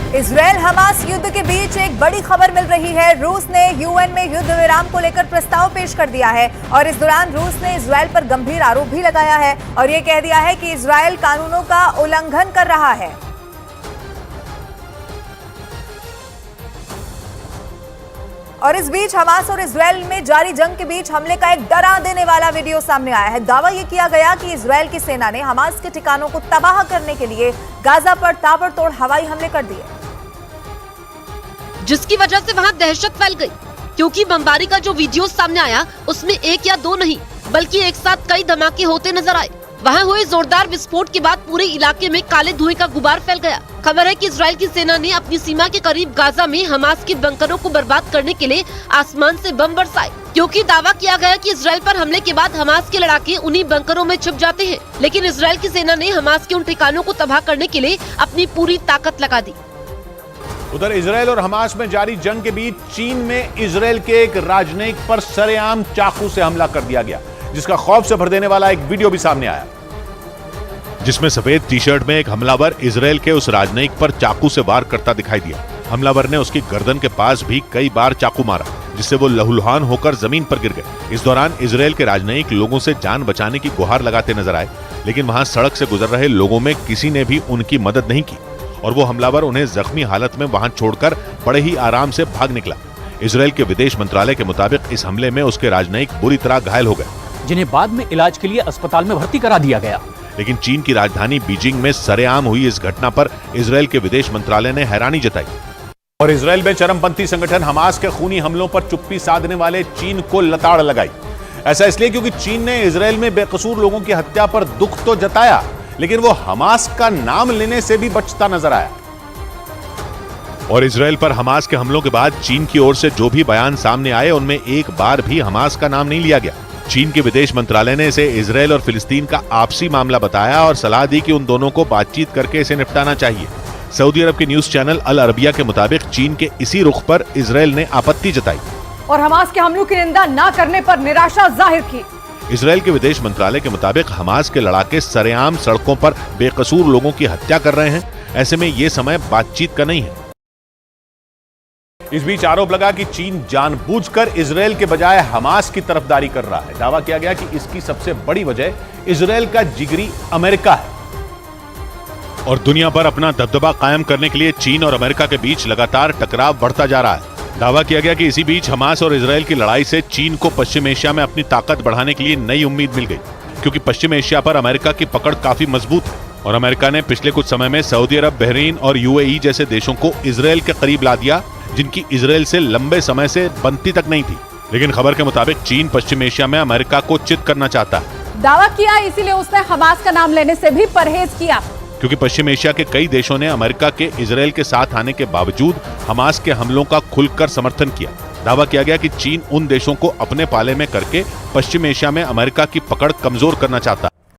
Israel Hamas युद्ध के बीच एक बड़ी खबर मिल रही है। रूस ने यूएन में युद्ध विराम को लेकर प्रस्ताव पेश कर दिया है और इस दौरान रूस ने इजरायल पर गंभीर आरोप भी लगाया है और यह कह दिया है कि इजरायल कानूनों का उल्लंघन कर रहा है। और इस बीच हमास और इजरायल में जारी जंग के बीच हमले का एक डरा देने वाला वीडियो सामने आया है। दावा यह किया गया कि इजरायल की सेना ने हमास के ठिकानों को तबाह करने के लिए गाजा पर ताबड़तोड़ हवाई हमले कर दिए, जिसकी वजह से वहां दहशत फैल गई, क्योंकि बमबारी का जो वीडियो सामने आया उसमें एक या दो नहीं बल्कि एक साथ कई धमाके होते नजर आए। वहां हुए जोरदार विस्फोट के बाद पूरे इलाके में काले धुएं का गुबार फैल गया। खबर है कि इजरायल की सेना ने अपनी सीमा के करीब गाजा में हमास के बंकरों को बर्बाद करने के लिए आसमान से बम बरसाए, क्योंकि दावा किया गया कि इजरायल पर हमले के बाद हमास के लड़ाके उन्हीं बंकरों में छुप जाते हैं। लेकिन इजरायल की सेना ने हमास के उन ठिकानों को तबाह करने के लिए अपनी पूरी ताकत लगा दी। उधर इजरायल और हमास में जारी जंग के बीच चीन में इजरायल के एक राजनयिक पर सरेआम चाकू से हमला कर दिया गया, जिसका खौफ से भर देने वाला एक वीडियो भी सामने आया, जिसमें सफेद टी शर्ट में एक हमलावर इजरायल के उस राजनयिक पर चाकू से वार करता दिखाई दिया। हमलावर ने उसकी गर्दन के पास भी कई बार चाकू मारा, जिससे वो लहूलुहान होकर जमीन पर गिर गए। इस दौरान इजरायल के राजनयिक लोगों से जान बचाने की गुहार लगाते नजर आए, लेकिन वहां सड़क से गुजर रहे लोगों में किसी ने भी उनकी मदद नहीं की और वो हमलावर उन्हें जख्मी हालत में वहां छोड़कर बड़े ही आराम से भाग निकला। इजरायल के विदेश मंत्रालय के मुताबिक इस हमले में उसके राजनयिक बुरी तरह घायल हो गए, जिन्हें बाद में इलाज के लिए अस्पताल में भर्ती करा दिया गया। लेकिन चीन की राजधानी बीजिंग में सरेआम हुई इस घटना पर इजरायल के विदेश मंत्रालय ने हैरानी जताई और इजरायल में चरमपंथी संगठन हमास के खूनी हमलों पर चुप्पी साधने वाले चीन को लताड़ लगाई। ऐसा इसलिए क्योंकि चीन ने इजरायल में बेकसूर लोगों की हत्या पर दुख तो जताया, लेकिन वो हमास का नाम लेने से भी बचता नजर आया। और इजरायल पर हमास के हमलों के बाद चीन की ओर से जो भी बयान सामने आए उनमें एक बार भी हमास का नाम नहीं लिया गया। चीन के विदेश मंत्रालय ने इसे इजरायल और फिलिस्तीन का आपसी मामला बताया और सलाह दी कि उन दोनों को बातचीत करके इसे निपटाना चाहिए। सऊदी अरब के न्यूज चैनल अल अरबिया के मुताबिक चीन के इसी रुख पर इजरायल ने आपत्ति जताई और हमास के हमलों की निंदा न करने पर निराशा जाहिर की। इजरायल के विदेश मंत्रालय के मुताबिक हमास के लड़ाके सरेआम सड़कों पर बेकसूर लोगों की हत्या कर रहे हैं। ऐसे में ये समय बातचीत का नहीं है। इस बीच आरोप लगा कि चीन जानबूझकर इजरायल के बजाय हमास की तरफदारी कर रहा है। दावा किया गया कि इसकी सबसे बड़ी वजह इजरायल का जिगरी अमेरिका है और दुनिया पर अपना दबदबा कायम करने के लिए चीन और अमेरिका के बीच लगातार टकराव बढ़ता जा रहा है। दावा किया गया कि इसी बीच हमास और इजरायल की लड़ाई से चीन को पश्चिम एशिया में अपनी ताकत बढ़ाने के लिए नई उम्मीद मिल गई, क्योंकि पश्चिम एशिया पर अमेरिका की पकड़ काफी मजबूत है और अमेरिका ने पिछले कुछ समय में सऊदी अरब, बहरीन और यूएई जैसे देशों को इजरायल के करीब ला दिया, जिनकी इजरायल से लंबे समय से बनती तक नहीं थी। लेकिन खबर के मुताबिक चीन पश्चिम एशिया में अमेरिका को चित करना चाहता है। दावा किया इसीलिए उसने हमास का नाम लेने से भी परहेज किया, क्योंकि पश्चिम एशिया के कई देशों ने अमेरिका के इजरायल के साथ आने के बावजूद हमास के हमलों का खुलकर समर्थन किया। दावा किया गया कि चीन उन देशों को अपने पाले में करके पश्चिम एशिया में अमेरिका की पकड़ कमजोर करना चाहता है।